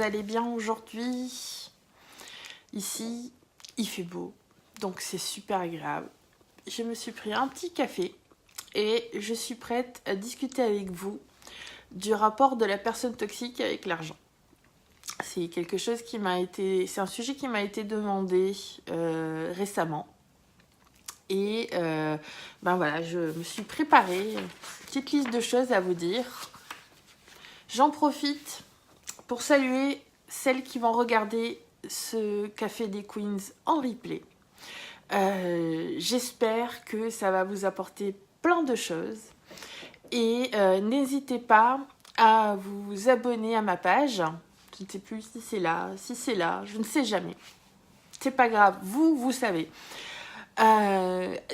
allez bien aujourd'hui. Ici, il fait beau, donc c'est super agréable. Je me suis pris un petit café et je suis prête à discuter avec vous du rapport de la personne toxique avec l'argent. C'est quelque chose qui m'a été... C'est un sujet qui m'a été demandé récemment. Et ben voilà, je me suis préparée une petite liste de choses à vous dire. J'en profite pour saluer celles qui vont regarder ce Café des Queens en replay. J'espère que ça va vous apporter plein de choses. Et n'hésitez pas à vous abonner à ma page. Je ne sais plus si c'est là, je ne sais jamais. C'est pas grave, vous savez.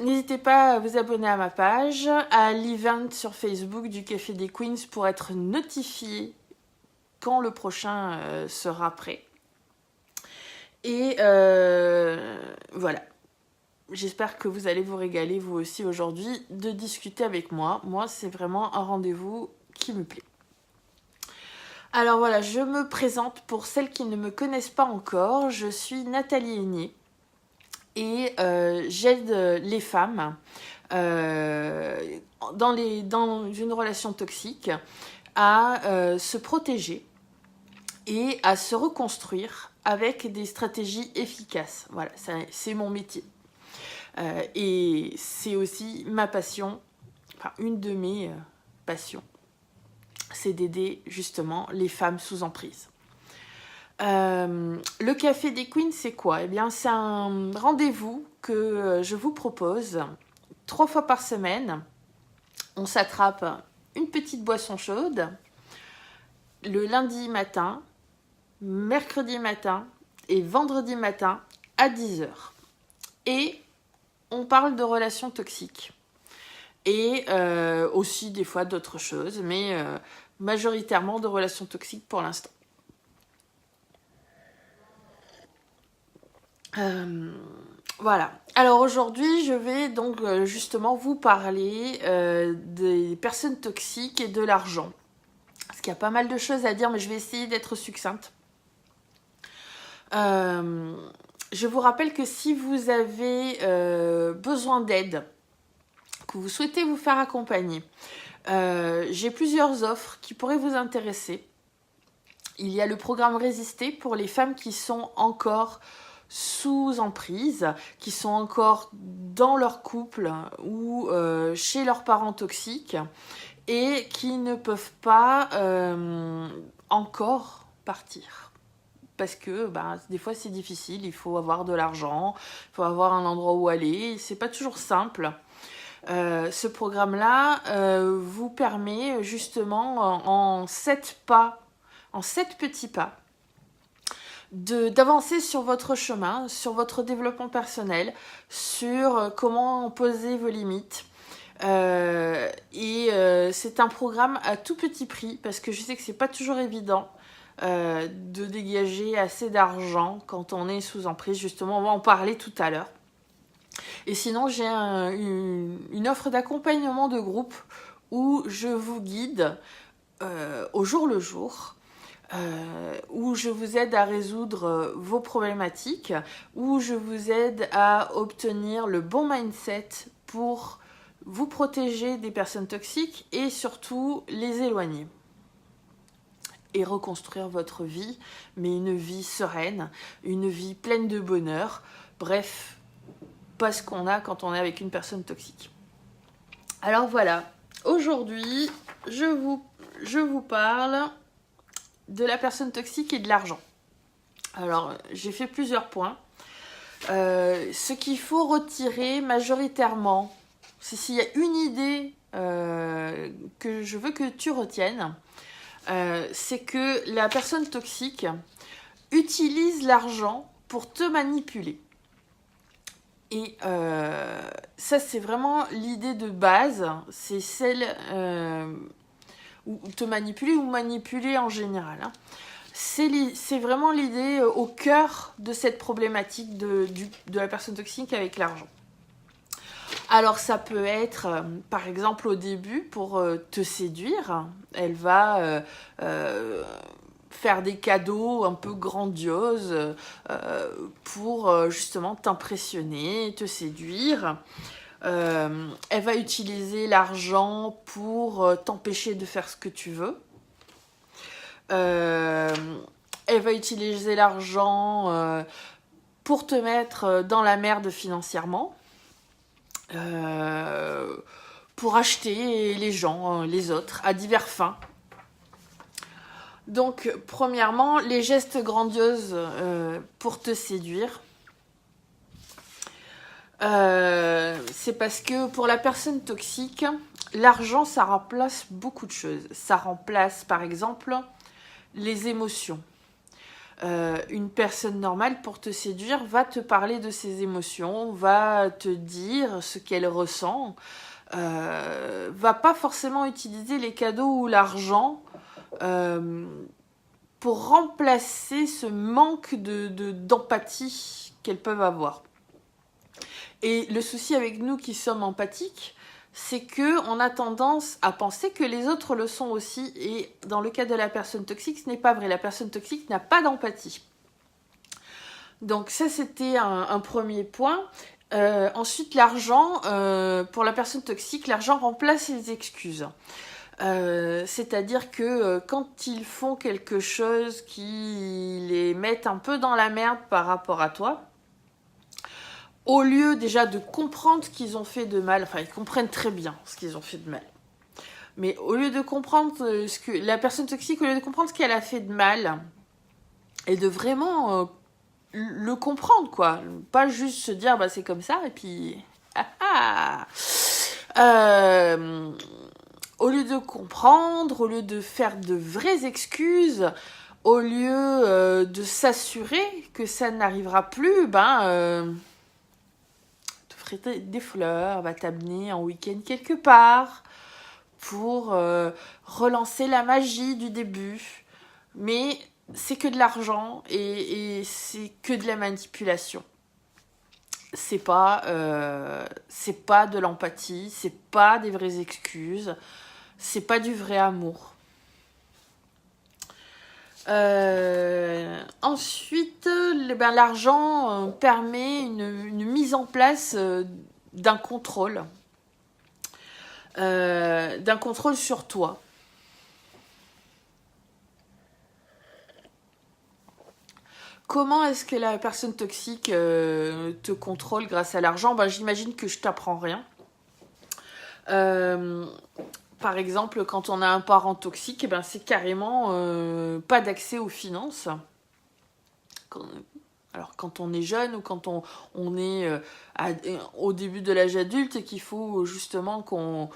N'hésitez pas à vous abonner à ma page, à l'event sur Facebook du Café des Queens pour être notifié quand le prochain sera prêt. Et voilà. J'espère que vous allez vous régaler vous aussi aujourd'hui de discuter avec moi. Moi, c'est vraiment un rendez-vous qui me plaît. Alors voilà, je me présente pour celles qui ne me connaissent pas encore. Je suis Nathalie Aigné et j'aide les femmes dans une relation toxique à se protéger et à se reconstruire avec des stratégies efficaces. Voilà, c'est mon métier. Et c'est aussi ma passion, enfin une de mes passions, c'est d'aider justement les femmes sous emprise. Le Café des Queens, c'est quoi? Eh bien, c'est un rendez-vous que je vous propose 3 fois par semaine. On s'attrape une petite boisson chaude le lundi matin, mercredi matin et vendredi matin à 10h. Et on parle de relations toxiques. Et aussi des fois d'autres choses, mais majoritairement de relations toxiques pour l'instant. Voilà. Alors aujourd'hui, je vais donc justement vous parler des personnes toxiques et de l'argent. Parce qu'il y a pas mal de choses à dire, mais je vais essayer d'être succincte. Je vous rappelle que si vous avez besoin d'aide, que vous souhaitez vous faire accompagner, j'ai plusieurs offres qui pourraient vous intéresser. Il y a le programme Résister pour les femmes qui sont encore sous emprise, qui sont encore dans leur couple ou chez leurs parents toxiques et qui ne peuvent pas encore partir. Parce que des fois c'est difficile, il faut avoir de l'argent, il faut avoir un endroit où aller, c'est pas toujours simple. Ce programme-là vous permet justement en 7 petits pas, d'avancer sur votre chemin, sur votre développement personnel, sur comment poser vos limites. C'est un programme à tout petit prix, parce que je sais que c'est pas toujours évident de dégager assez d'argent quand on est sous emprise. Justement, on va en parler tout à l'heure. Et sinon, j'ai une offre d'accompagnement de groupe où je vous guide au jour le jour, où je vous aide à résoudre vos problématiques, où je vous aide à obtenir le bon mindset pour vous protéger des personnes toxiques et surtout les éloigner. Et reconstruire votre vie, mais une vie sereine, une vie pleine de bonheur. Bref, pas ce qu'on a quand on est avec une personne toxique. Alors voilà, aujourd'hui, je vous parle de la personne toxique et de l'argent. Alors, j'ai fait plusieurs points. Ce qu'il faut retirer majoritairement, c'est s'il y a une idée que je veux que tu retiennes, c'est que la personne toxique utilise l'argent pour te manipuler. Et ça, c'est vraiment l'idée de base, c'est celle ou te manipuler ou manipuler en général. Hein. C'est vraiment l'idée au cœur de cette problématique de la personne toxique avec l'argent. Alors ça peut être, par exemple au début, pour te séduire, elle va faire des cadeaux un peu grandioses pour justement t'impressionner, te séduire. Elle va utiliser l'argent pour t'empêcher de faire ce que tu veux. Elle va utiliser l'argent pour te mettre dans la merde financièrement. Pour acheter les gens, les autres, à divers fins. Donc, premièrement, les gestes grandioses pour te séduire. C'est parce que pour la personne toxique, l'argent, ça remplace beaucoup de choses. Ça remplace, par exemple, les émotions. Une personne normale, pour te séduire, va te parler de ses émotions, va te dire ce qu'elle ressent, va pas forcément utiliser les cadeaux ou l'argent pour remplacer ce manque d'empathie qu'elles peuvent avoir. Et le souci avec nous qui sommes empathiques, c'est qu'on a tendance à penser que les autres le sont aussi. Et dans le cas de la personne toxique, ce n'est pas vrai. La personne toxique n'a pas d'empathie. Donc ça, c'était un premier point. Ensuite, l'argent, pour la personne toxique, l'argent remplace les excuses. C'est-à-dire que quand ils font quelque chose qui les met un peu dans la merde par rapport à toi, au lieu déjà de comprendre ce qu'ils ont fait de mal, enfin ils comprennent très bien ce qu'ils ont fait de mal, mais au lieu de comprendre ce que la personne toxique, au lieu de comprendre ce qu'elle a fait de mal, et de vraiment le comprendre, quoi, pas juste se dire bah c'est comme ça et puis au lieu de comprendre, au lieu de faire de vraies excuses, au lieu de s'assurer que ça n'arrivera plus, t'offrir des fleurs, va t'amener en week-end quelque part pour relancer la magie du début. Mais c'est que de l'argent et c'est que de la manipulation. C'est pas de l'empathie, c'est pas des vraies excuses, c'est pas du vrai amour. Ensuite, l'argent permet une mise en place d'un contrôle sur toi. Comment est-ce que la personne toxique te contrôle grâce à l'argent ? J'imagine que je t'apprends rien. Par exemple, quand on a un parent toxique, c'est carrément pas d'accès aux finances. Alors, quand on est jeune ou quand on est au début de l'âge adulte et qu'il faut justement qu'on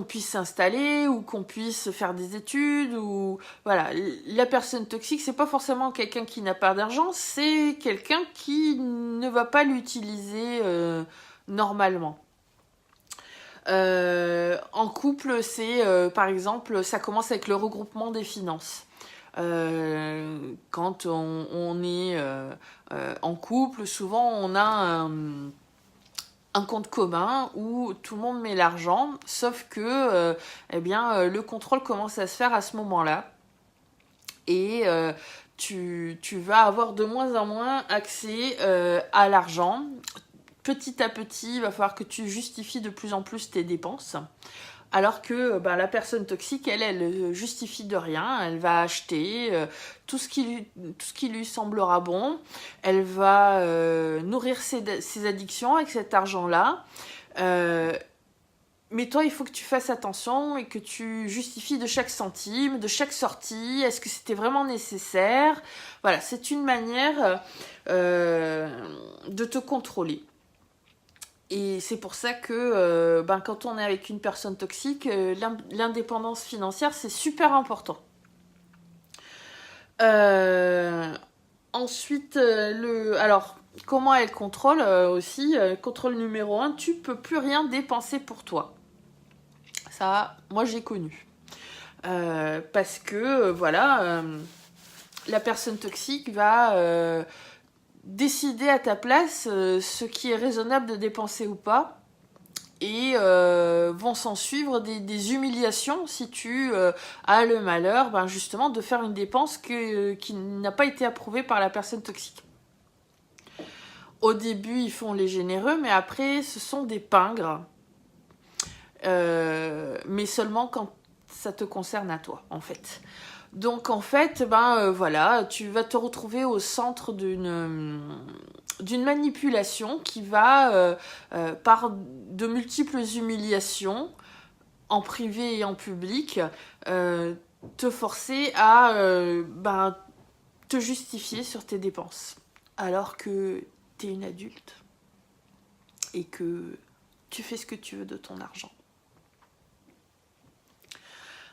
puisse s'installer ou qu'on puisse faire des études ou voilà, la personne toxique, c'est pas forcément quelqu'un qui n'a pas d'argent, c'est quelqu'un qui ne va pas l'utiliser normalement. En couple, c'est par exemple, ça commence avec le regroupement des finances. Quand on est en couple, souvent on a un compte commun où tout le monde met l'argent, sauf que le contrôle commence à se faire à ce moment-là. Et tu vas avoir de moins en moins accès à l'argent. Petit à petit, il va falloir que tu justifies de plus en plus tes dépenses. Alors que la personne toxique, elle justifie de rien. Elle va acheter tout ce qui lui semblera bon. Elle va nourrir ses addictions avec cet argent-là. Mais toi, il faut que tu fasses attention et que tu justifies de chaque centime, de chaque sortie. Est-ce que c'était vraiment nécessaire ? Voilà, c'est une manière de te contrôler. Et c'est pour ça que quand on est avec une personne toxique, l'indépendance financière, c'est super important. Ensuite, alors, comment elle contrôle aussi contrôle numéro 1, tu peux plus rien dépenser pour toi. Ça, moi, j'ai connu. Parce que, la personne toxique va décider à ta place ce qui est raisonnable de dépenser ou pas. et vont s'en suivre des humiliations si tu as le malheur justement de faire une dépense qui n'a pas été approuvée par la personne toxique. Au début, ils font les généreux, mais après, ce sont des pingres. Mais seulement quand ça te concerne à toi, en fait. Donc, en fait, voilà, tu vas te retrouver au centre d'une manipulation qui va, par de multiples humiliations, en privé et en public, te forcer à te justifier sur tes dépenses. Alors que t'es une adulte et que tu fais ce que tu veux de ton argent.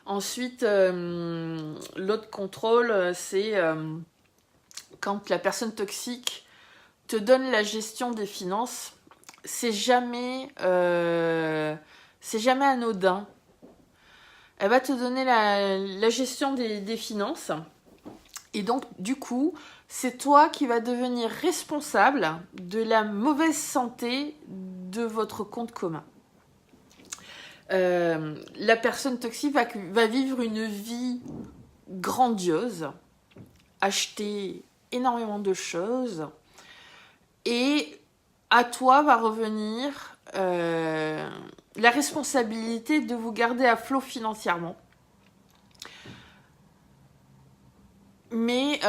Ensuite, l'autre contrôle, c'est quand la personne toxique te donne la gestion des finances, c'est jamais anodin. Elle va te donner la gestion des finances. Et donc, du coup, c'est toi qui vas devenir responsable de la mauvaise santé de votre compte commun. La personne toxique va vivre une vie grandiose, acheter énormément de choses, et à toi va revenir la responsabilité de vous garder à flot financièrement. Mais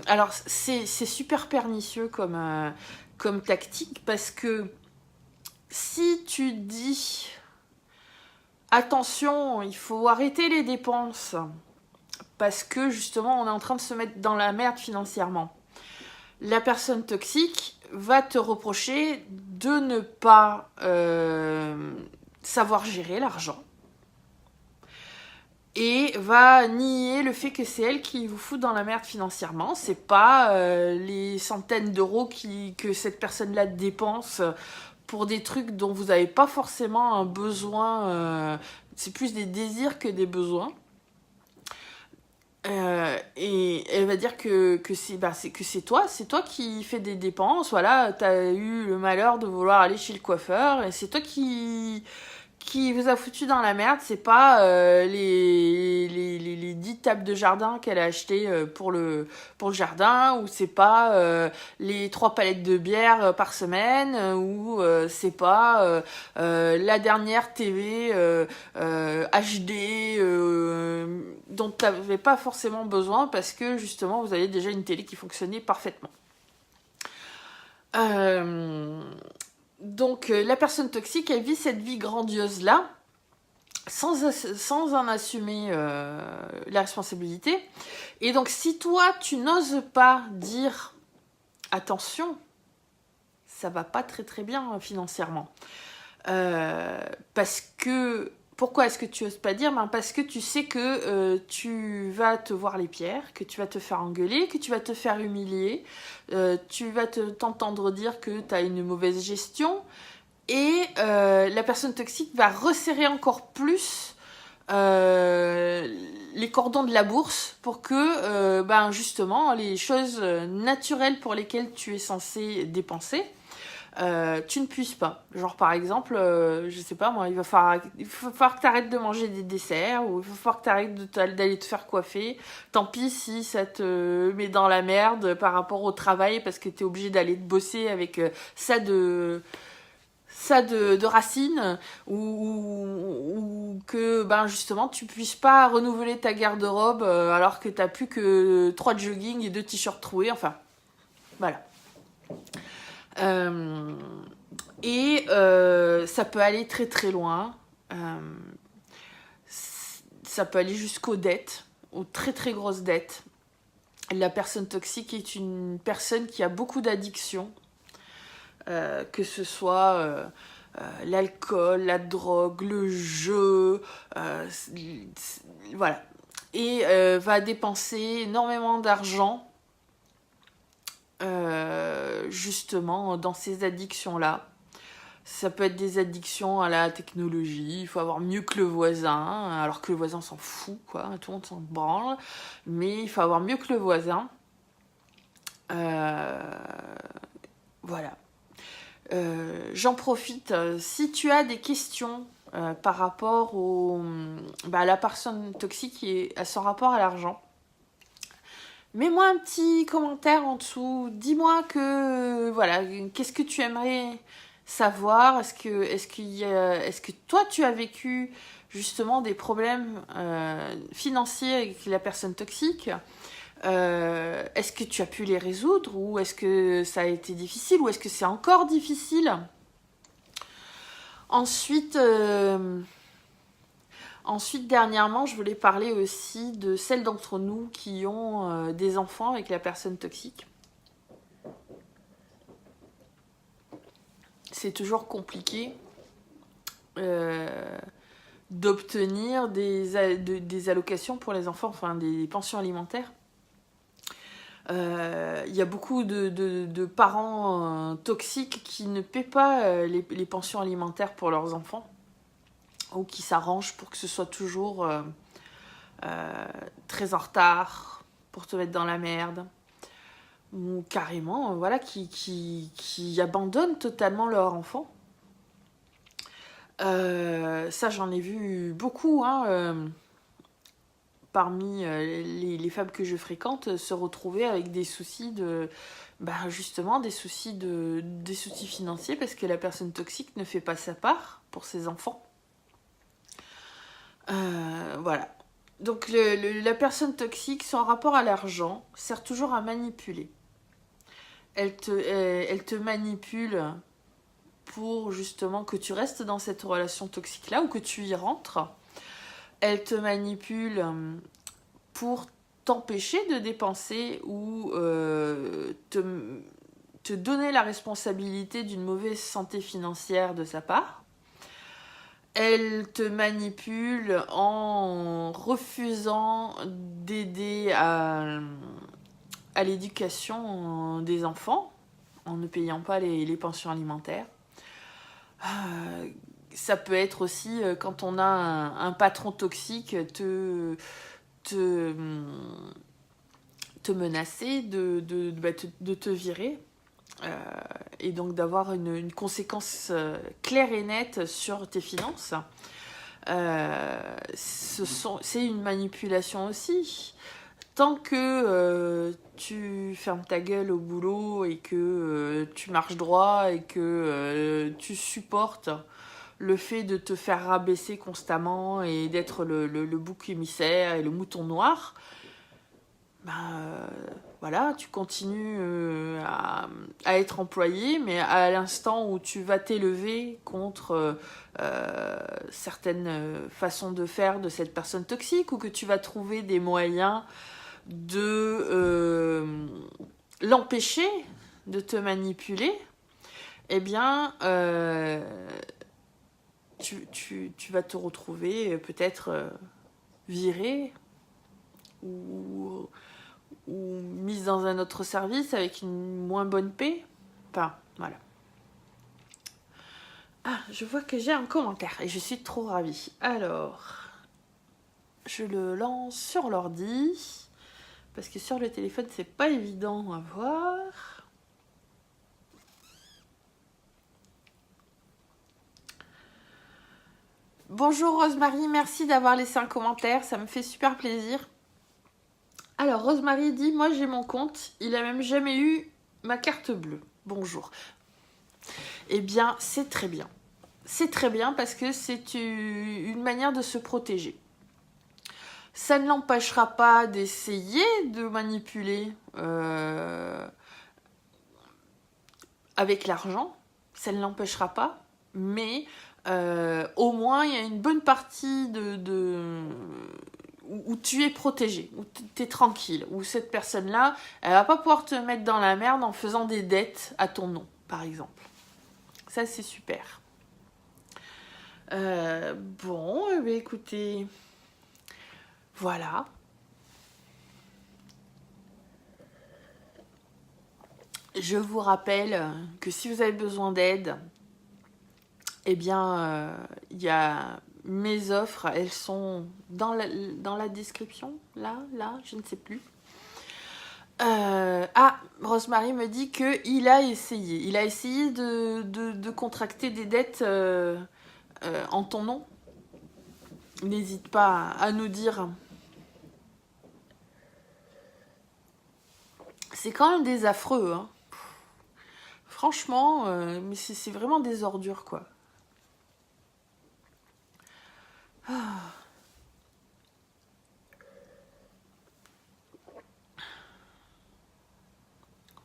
alors c'est super pernicieux comme tactique, parce que si tu dis attention, il faut arrêter les dépenses parce que justement on est en train de se mettre dans la merde financièrement, la personne toxique va te reprocher de ne pas savoir gérer l'argent et va nier le fait que c'est elle qui vous fout dans la merde financièrement. C'est pas les centaines d'euros que cette personne-là dépense pour des trucs dont vous n'avez pas forcément un besoin. C'est plus des désirs que des besoins. Et elle va dire que c'est toi qui fais des dépenses. Voilà, t'as eu le malheur de vouloir aller chez le coiffeur et c'est toi qui vous a foutu dans la merde. C'est pas les 10 tables de jardin qu'elle a achetées pour le jardin, ou c'est pas les 3 palettes de bière par semaine, ou c'est pas la dernière TV HD dont tu n'avais pas forcément besoin parce que justement vous aviez déjà une télé qui fonctionnait parfaitement. Donc la personne toxique, elle vit cette vie grandiose là sans en assumer la responsabilité. Et donc si toi tu n'oses pas dire attention, ça va pas très très bien financièrement, parce que pourquoi est-ce que tu oses pas dire ? Parce que tu sais que tu vas te voir les pierres, que tu vas te faire engueuler, que tu vas te faire humilier, tu vas t'entendre dire que tu as une mauvaise gestion, et la personne toxique va resserrer encore plus les cordons de la bourse pour que justement les choses naturelles pour lesquelles tu es censé dépenser, tu ne puisses pas. Genre par exemple, je sais pas moi, il va falloir que tu arrêtes de manger des desserts, ou il va falloir que tu arrêtes d'aller te faire coiffer. Tant pis si ça te met dans la merde par rapport au travail parce que tu es obligé d'aller te bosser avec ça de racines, ou que justement tu puisses pas renouveler ta garde-robe alors que tu n'as plus que 3 jogging et 2 t-shirts troués, enfin voilà. Et ça peut aller très très loin. Ça peut aller jusqu'aux dettes, aux très très grosses dettes. La personne toxique est une personne qui a beaucoup d'addictions, que ce soit l'alcool, la drogue, le jeu, voilà. Et va dépenser énormément d'argent justement dans ces addictions-là. Ça peut être des addictions à la technologie, il faut avoir mieux que le voisin, alors que le voisin s'en fout, quoi, tout le monde s'en branle, mais il faut avoir mieux que le voisin. Voilà. j'en profite. Si tu as des questions par rapport à la personne toxique et à son rapport à l'argent, mets-moi un petit commentaire en dessous. Dis-moi qu'est-ce que tu aimerais savoir. Est-ce que toi tu as vécu justement des problèmes financiers avec la personne toxique? Est-ce que tu as pu les résoudre ou est-ce que ça a été difficile ou est-ce que c'est encore difficile? Ensuite, dernièrement, je voulais parler aussi de celles d'entre nous qui ont des enfants avec la personne toxique. C'est toujours compliqué d'obtenir des allocations pour les enfants, enfin des pensions alimentaires. Il y a beaucoup de parents toxiques qui ne paient pas les pensions alimentaires pour leurs enfants ou qui s'arrangent pour que ce soit toujours très en retard, pour te mettre dans la merde, ou carrément qui abandonnent totalement leur enfant. Ça, j'en ai vu beaucoup, parmi les femmes que je fréquente, se retrouver avec des soucis justement des soucis financiers parce que la personne toxique ne fait pas sa part pour ses enfants. Voilà. Donc la personne toxique, son rapport à l'argent sert toujours à manipuler. Elle te manipule pour justement que tu restes dans cette relation toxique-là ou que tu y rentres. Elle te manipule pour t'empêcher de dépenser ou te donner la responsabilité d'une mauvaise santé financière de sa part. Elle te manipule en refusant d'aider à l'éducation des enfants, en ne payant pas les pensions alimentaires. Ça peut être aussi quand on a un patron toxique te menacer de te virer et donc d'avoir une conséquence claire et nette sur tes finances. C'est une manipulation aussi. Tant que tu fermes ta gueule au boulot et que tu marches droit et que tu supportes le fait de te faire rabaisser constamment et d'être le bouc émissaire et le mouton noir, voilà, tu continues à être employé, mais à l'instant où tu vas t'élever contre certaines façons de faire de cette personne toxique ou que tu vas trouver des moyens de l'empêcher de te manipuler, eh bien, tu vas te retrouver peut-être viré ou mise dans un autre service avec une moins bonne paie. Enfin, voilà. Ah, je vois que j'ai un commentaire et je suis trop ravie. Alors, je le lance sur l'ordi parce que sur le téléphone, c'est pas évident à voir. Bonjour Rosemary, merci d'avoir laissé un commentaire, ça me fait super plaisir. Alors Rosemary dit, moi j'ai mon compte, il a même jamais eu ma carte bleue. Bonjour. Eh bien, c'est très bien. C'est très bien parce que c'est une manière de se protéger. Ça ne l'empêchera pas d'essayer de manipuler avec l'argent. Ça ne l'empêchera pas. Mais au moins, il y a une bonne partie où tu es protégé, où tu es tranquille, où cette personne-là, elle va pas pouvoir te mettre dans la merde en faisant des dettes à ton nom, par exemple. Ça, c'est super. Bon, écoutez, voilà. Je vous rappelle que si vous avez besoin d'aide, eh bien, il y a mes offres, elles sont dans la description, là, je ne sais plus. Rosemary me dit qu'il a essayé. Il a essayé de contracter des dettes en ton nom. N'hésite pas à nous dire. C'est quand même des affreux, hein. Franchement, mais c'est vraiment des ordures, quoi.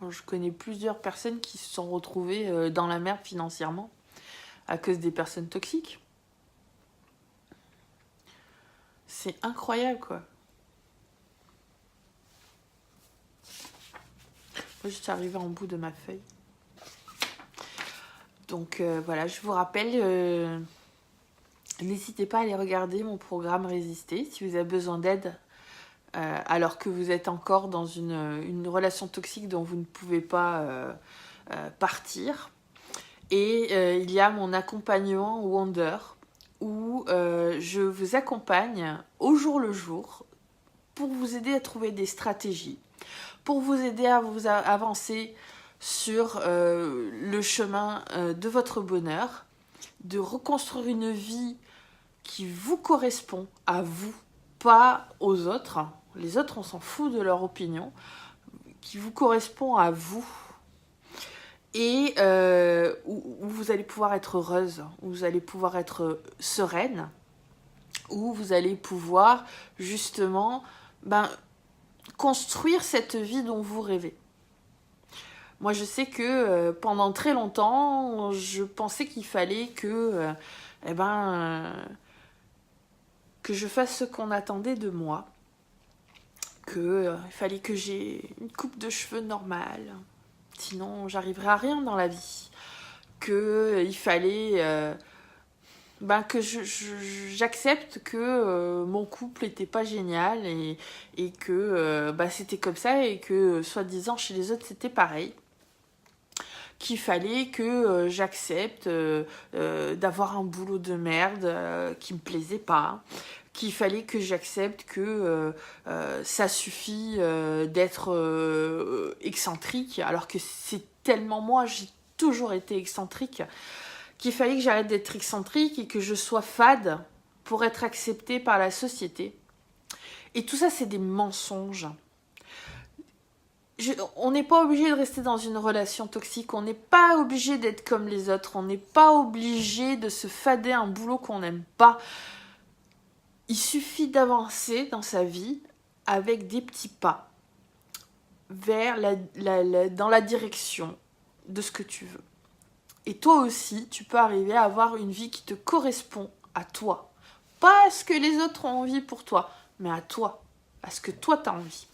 Je connais plusieurs personnes qui se sont retrouvées dans la merde financièrement à cause des personnes toxiques. C'est incroyable, quoi. Moi, je suis arrivée en bout de ma feuille. Donc voilà, je vous rappelle, n'hésitez pas à aller regarder mon programme Résister si vous avez besoin d'aide alors que vous êtes encore dans une relation toxique dont vous ne pouvez pas partir. Et il y a mon accompagnement Wonder où je vous accompagne au jour le jour pour vous aider à trouver des stratégies, pour vous aider à vous avancer sur le chemin de votre bonheur, de reconstruire une vie qui vous correspond à vous, pas aux autres. Les autres, on s'en fout de leur opinion, qui vous correspond à vous. Et où vous allez pouvoir être heureuse, où vous allez pouvoir être sereine, où vous allez pouvoir justement construire cette vie dont vous rêvez. Moi, je sais que pendant très longtemps, je pensais qu'il fallait que je fasse ce qu'on attendait de moi, qu'il fallait que j'ai une coupe de cheveux normale, sinon j'arriverai à rien dans la vie, qu'il fallait que j'accepte que mon couple n'était pas génial et que c'était comme ça et que soi-disant chez les autres c'était pareil, qu'il fallait que j'accepte d'avoir un boulot de merde qui me plaisait pas, qu'il fallait que j'accepte que ça suffit d'être excentrique, alors que c'est tellement moi, j'ai toujours été excentrique, qu'il fallait que j'arrête d'être excentrique et que je sois fade pour être acceptée par la société. Et tout ça, c'est des mensonges. On n'est pas obligé de rester dans une relation toxique, on n'est pas obligé d'être comme les autres, on n'est pas obligé de se fader un boulot qu'on n'aime pas. Il suffit d'avancer dans sa vie avec des petits pas vers dans la direction de ce que tu veux. Et toi aussi, tu peux arriver à avoir une vie qui te correspond à toi. Pas à ce que les autres ont envie pour toi, mais à toi, à ce que toi t'as envie.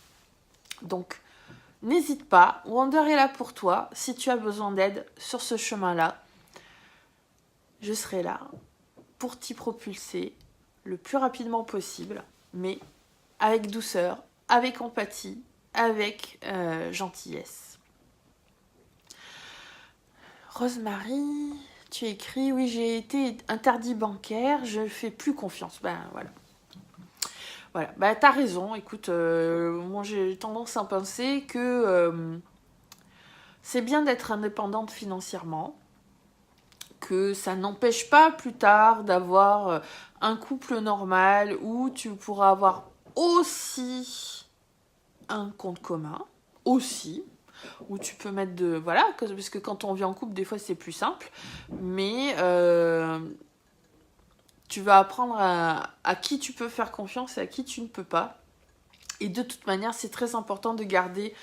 Donc, n'hésite pas, Wonder est là pour toi. Si tu as besoin d'aide sur ce chemin-là, je serai là pour t'y propulser le plus rapidement possible, mais avec douceur, avec empathie, avec gentillesse. Rosemary, tu écris, oui, j'ai été interdit bancaire, je ne fais plus confiance. Voilà, t'as raison. Écoute, moi j'ai tendance à penser que c'est bien d'être indépendante financièrement, que ça n'empêche pas plus tard d'avoir un couple normal où tu pourras avoir aussi un compte commun, aussi, où tu peux mettre parce que quand on vit en couple, des fois c'est plus simple, mais tu vas apprendre à qui tu peux faire confiance et à qui tu ne peux pas. Et de toute manière, c'est très important de garder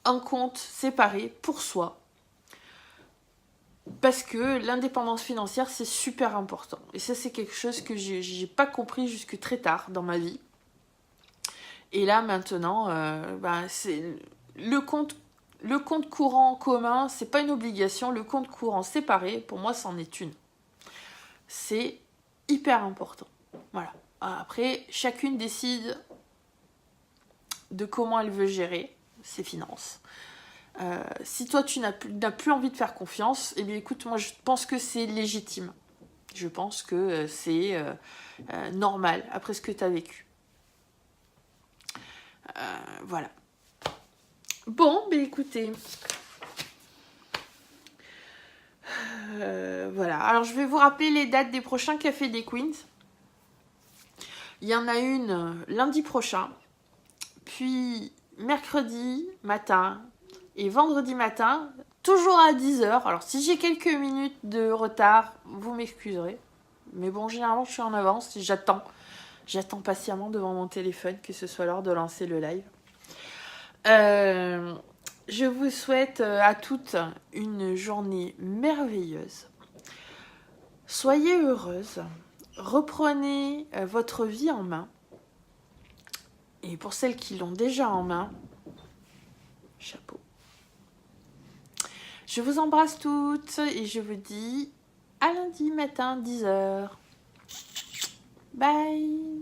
un compte séparé pour soi. Parce que l'indépendance financière, c'est super important. Et ça, c'est quelque chose que j'ai pas compris jusque très tard dans ma vie. Et là, maintenant, c'est le compte courant commun, c'est pas une obligation. Le compte courant séparé, pour moi, c'en est une. C'est hyper important. Voilà. Après, chacune décide de comment elle veut gérer ses finances. Si toi, tu n'as plus envie de faire confiance, eh bien écoute, moi, je pense que c'est légitime. Je pense que c'est normal, après ce que tu as vécu. Voilà. Bon, ben écoutez. Voilà. Alors, je vais vous rappeler les dates des prochains Cafés des Queens. Il y en a une lundi prochain. Puis, mercredi matin et vendredi matin, toujours à 10h. Alors, si j'ai quelques minutes de retard, vous m'excuserez. Mais bon, généralement, je suis en avance et j'attends patiemment devant mon téléphone que ce soit l'heure de lancer le live. Je vous souhaite à toutes une journée merveilleuse. Soyez heureuses. Reprenez votre vie en main. Et pour celles qui l'ont déjà en main, chapeau. Je vous embrasse toutes et je vous dis à lundi matin 10h. Bye.